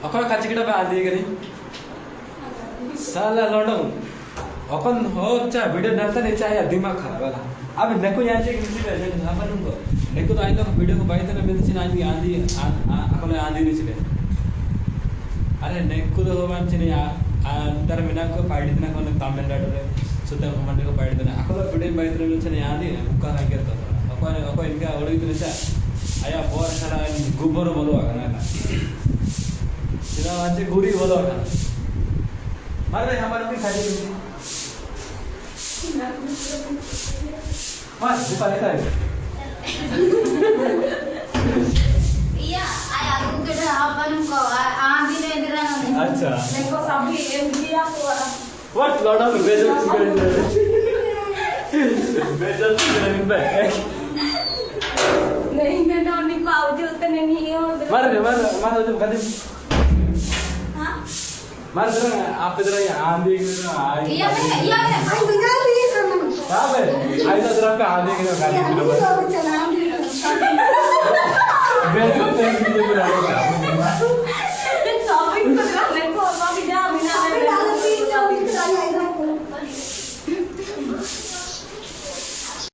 अकल काची किटा पे आंधी करी साला लौंडा अपन हो चाहे वीडियो डालता नहीं चाहे दिमाग खराब वाला अब नेको यहाँ से किसी पे अपन उनको नेको तो आई लोग वीडियो को बाई तरह में चिना आंधी आंधी अकल आंधी नहीं चले अरे नेको तो मान चिने अंतर मिना को पाइड देना को तमिलनाडु रे सुद्धा मंडी को पाइड देना अकल वीडियो बाई तरह में चिने आंधी मुक्का लगे तो अपन अपन इनका ओड़ी तो नहीं आया बहुत सारा गोबर बोलो आना ना चिना वांचे गुरी बोलो आना मारे हमारे भी खाली mas buka lekan iya ayah aku kena apa nunggu ambil dari mana अच्छा neko sabi MG aku what lot of bezel chicken पे नहीं मैं तो नहीं पाऊँ उतने नहीं हो मार तो कदम हाँ मार जरा आप इधर आंधी iya मैं आई तो जा रही है कहाँ पे आई तो जरा पे आंधी के ना